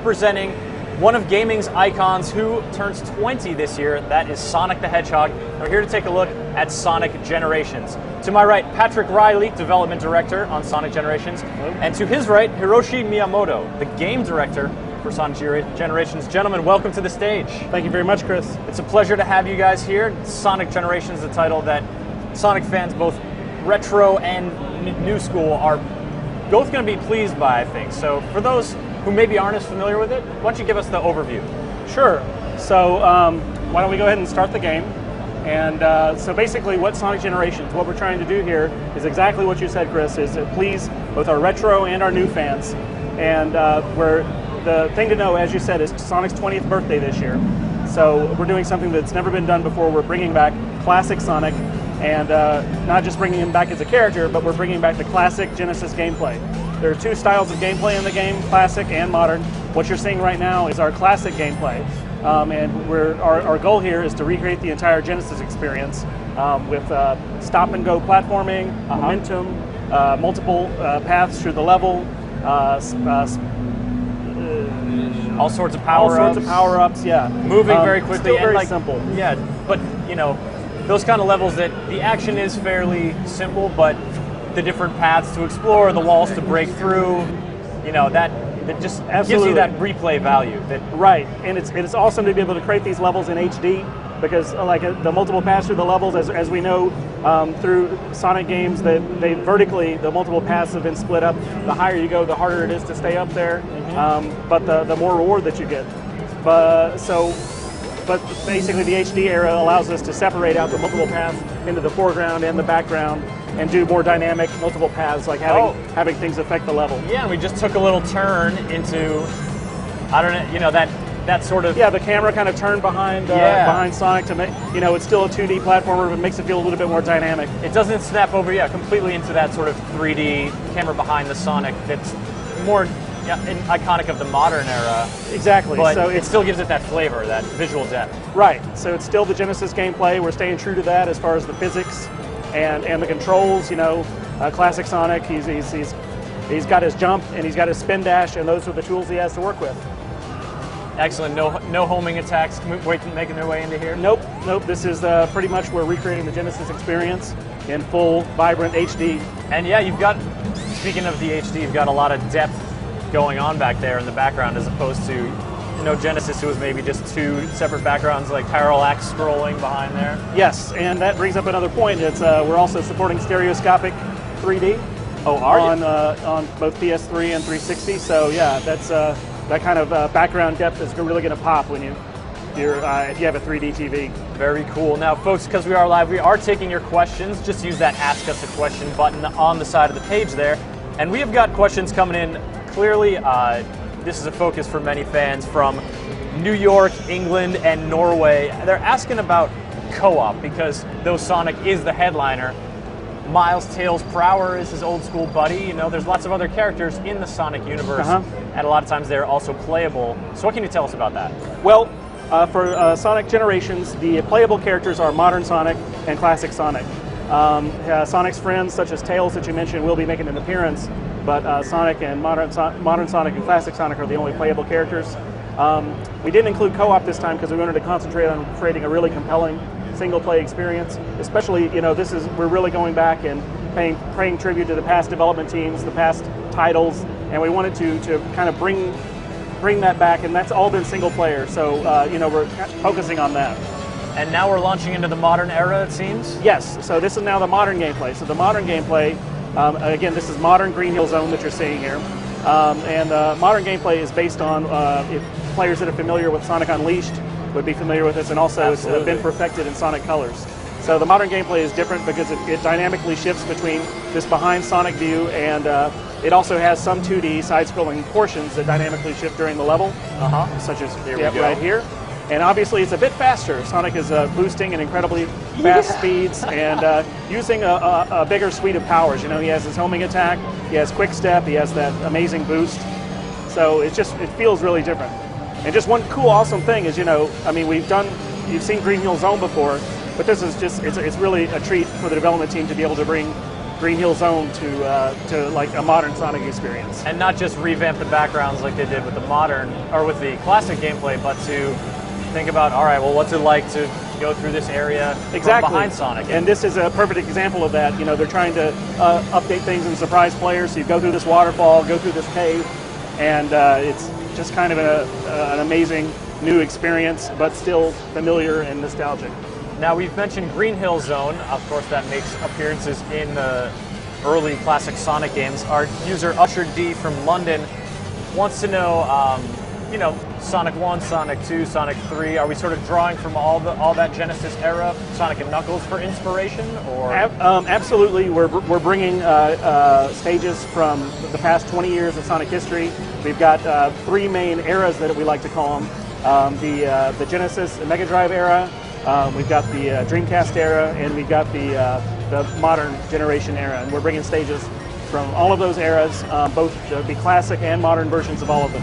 representing one of gaming's icons who turns 20 this year. That is Sonic the Hedgehog. And we're here to take a look at Sonic Generations. To my right, Patrick Riley, Development Director on Sonic Generations. Hello. And to his right, Hiroshi Miyamoto, the Game Director for Sonic Generations. Gentlemen, welcome to the stage. Thank you very much, Chris. It's a pleasure to have you guys here. Sonic Generations, the title that Sonic fans, both retro and new school, are both going to be pleased by, I think. So for those who maybe aren't as familiar with it, why don't you give us the overview? Sure. So why don't we go ahead and start the game? And so basically what Sonic Generations, what we're trying to do here is exactly what you said, Chris, is to please both our retro and our new fans. And the thing to know, as you said, is Sonic's 20th birthday this year. So we're doing something that's never been done before. We're bringing back classic Sonic, and not just bringing him back as a character, but we're bringing back the classic Genesis gameplay. There are two styles of gameplay in the game, classic and modern. What you're seeing right now is our classic gameplay. And our goal here is to recreate the entire Genesis experience with stop-and-go platforming, momentum, multiple paths through the level, all sorts of power-ups. Yeah. Moving very quickly. Still very and simple. Yeah, but you know, those kind of levels that the action is fairly simple, but the different paths to explore, the walls to break through, you know, that just gives you that replay value. Right, and it's awesome to be able to create these levels in HD, because like the multiple paths through the levels, as we know through Sonic games, that the multiple paths have been split up. The higher you go, the harder it is to stay up there, but the more reward that you get. But basically the HD era allows us to separate out the multiple paths into the foreground and the background and do more dynamic multiple paths, like having things affect the level. Yeah, and we just took a little turn into, I don't know, you know, that sort of... Yeah, the camera kind of turned behind Sonic to make, you know, it's still a 2D platformer, but it makes it feel a little bit more dynamic. It doesn't snap over, completely into that sort of 3D camera behind the Sonic that's more iconic of the modern era. Exactly. But so it still gives it that flavor, that visual depth. Right. So it's still the Genesis gameplay. We're staying true to that as far as the physics and the controls. You know, classic Sonic. He's got his jump and he's got his spin dash, and those are the tools he has to work with. Excellent. No homing attacks making their way into here? Nope. This is pretty much we're recreating the Genesis experience in full, vibrant HD. And yeah, speaking of the HD, you've got a lot of depth going on back there in the background, as opposed to, you know, Genesis, who was maybe just two separate backgrounds, like parallax scrolling behind there. Yes, and that brings up another point. It's we're also supporting stereoscopic 3D. Oh, are you? On both PS3 and 360. So yeah, that's that kind of background depth is really going to pop when if you have a 3D TV. Very cool. Now, folks, because we are live, we are taking your questions. Just use that Ask Us a Question button on the side of the page there, and we have got questions coming in. Clearly, this is a focus for many fans from New York, England, and Norway. They're asking about co-op, because though Sonic is the headliner, Miles Tails Prower is his old school buddy. You know, there's lots of other characters in the Sonic universe, and a lot of times they're also playable. So what can you tell us about that? Well, for Sonic Generations, the playable characters are modern Sonic and classic Sonic. Sonic's friends, such as Tails that you mentioned, will be making an appearance, but Sonic and modern Sonic and classic Sonic are the only playable characters. We didn't include co-op this time because we wanted to concentrate on creating a really compelling single-play experience. Especially, you know, we're really going back and paying tribute to the past development teams, the past titles, and we wanted to kind of bring that back, and that's all been single-player. So, you know, we're focusing on that. And now we're launching into the modern era, it seems? Yes. So this is now the modern gameplay. So the modern gameplay. Again, this is modern Green Hill Zone that you're seeing here. And modern gameplay is based on, if players that are familiar with Sonic Unleashed would be familiar with this, and also it's been perfected in Sonic Colors. So the modern gameplay is different because it dynamically shifts between this behind Sonic view, and it also has some 2D side-scrolling portions that dynamically shift during the level, such as right here. And obviously it's a bit faster. Sonic is boosting at incredibly fast speeds and using a bigger suite of powers. You know, he has his homing attack, he has quick step, he has that amazing boost. So it feels really different. And just one cool, awesome thing is, you know, I mean, you've seen Green Hill Zone before, but this is just, it's really a treat for the development team to be able to bring Green Hill Zone to like a modern Sonic experience. And not just revamp the backgrounds like they did with the modern, or with the classic gameplay, but to think about, all right, well, what's it like to go through this area from behind Sonic? And this is a perfect example of that. You know, they're trying to update things and surprise players. So you go through this waterfall, go through this cave, and it's just kind of an amazing new experience, but still familiar and nostalgic. Now, we've mentioned Green Hill Zone. Of course, that makes appearances in the early classic Sonic games. Our user Usher D from London wants to know, you know, Sonic 1, Sonic 2, Sonic 3, are we sort of drawing from all that Genesis era, Sonic and Knuckles, for inspiration? Or absolutely, we're bringing stages from the past 20 years of Sonic history. We've got 3 main eras that we like to call them. The Genesis and Mega Drive era, we've got the Dreamcast era, and we've got the modern generation era. And we're bringing stages from all of those eras, both the classic and modern versions of all of them.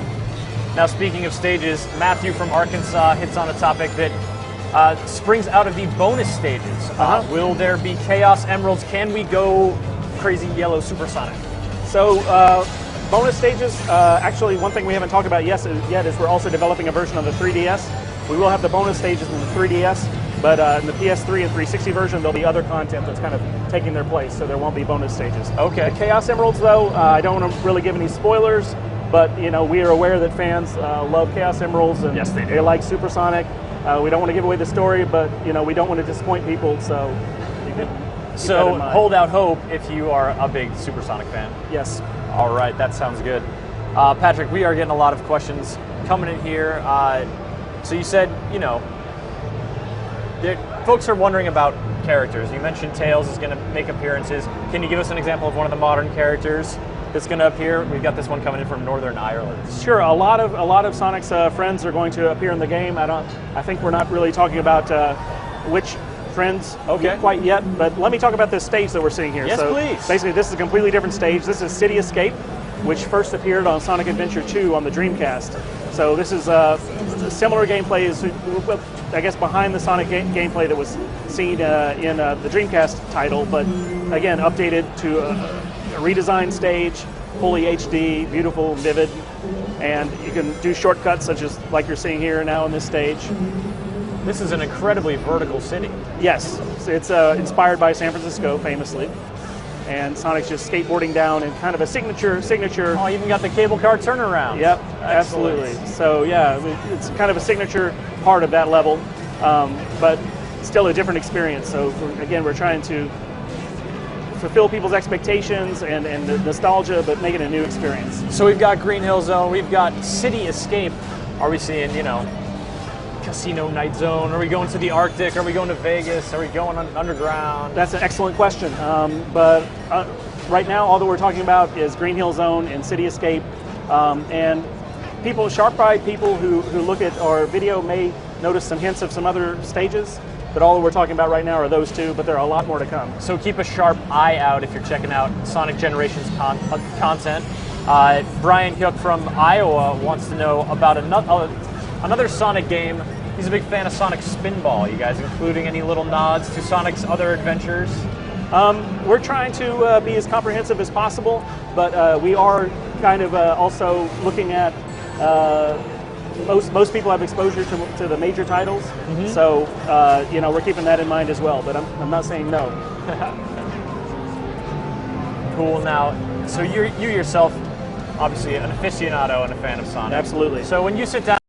Now, speaking of stages, Matthew from Arkansas hits on a topic that springs out of the bonus stages. Will there be Chaos Emeralds? Can we go crazy yellow supersonic? So, bonus stages, actually one thing we haven't talked about yet is we're also developing a version of the 3DS. We will have the bonus stages in the 3DS, but in the PS3 and 360 version, there'll be other content that's kind of taking their place, so there won't be bonus stages. Okay. The Chaos Emeralds, though, I don't want to really give any spoilers, but you know, we are aware that fans love Chaos Emeralds, and yes, they like Supersonic. We don't want to give away the story, but you know, we don't want to disappoint people, so you can keep that in mind. Hold out hope if you are a big Supersonic fan. Yes. All right, that sounds good. Patrick, we are getting a lot of questions coming in here. So you said, you know, folks are wondering about characters. You mentioned Tails is going to make appearances. Can you give us an example of one of the modern characters that's going to appear? We've got this one coming in from Northern Ireland. Sure, a lot of Sonic's friends are going to appear in the game. I think we're not really talking about which friends quite yet, but let me talk about this stage that we're seeing here. Yes, so please. Basically, this is a completely different stage. This is City Escape, which first appeared on Sonic Adventure 2 on the Dreamcast. So this is similar gameplay as, I guess, behind the Sonic gameplay that was seen in the Dreamcast title, but again, updated to a redesigned stage, fully HD, beautiful, vivid, and you can do shortcuts such as like you're seeing here now on this stage. This is an incredibly vertical city. Yes, it's inspired by San Francisco, famously. And Sonic's just skateboarding down in kind of a signature. Oh, even got the cable car turnaround. Yep, absolutely. So yeah, it's kind of a signature part of that level, but still a different experience. So again, we're trying to fulfill people's expectations and the nostalgia, but make it a new experience. So we've got Green Hill Zone, we've got City Escape. Are we seeing, you know, Casino Night Zone? Are we going to the Arctic? Are we going to Vegas? Are we going underground? That's an excellent question. But right now, all that we're talking about is Green Hill Zone and City Escape. And sharp-eyed people who look at our video may notice some hints of some other stages. But all that we're talking about right now are those two, but there are a lot more to come. So keep a sharp eye out if you're checking out Sonic Generations content. Brian Cook from Iowa wants to know about another Sonic game. He's a big fan of Sonic Spinball. You guys including any little nods to Sonic's other adventures? We're trying to be as comprehensive as possible, but we are kind of also looking at most people have exposure to the major titles, so you know, we're keeping that in mind as well. But I'm not saying no. Cool. Now, so you yourself, obviously an aficionado and a fan of Sonic. Absolutely. So when you sit down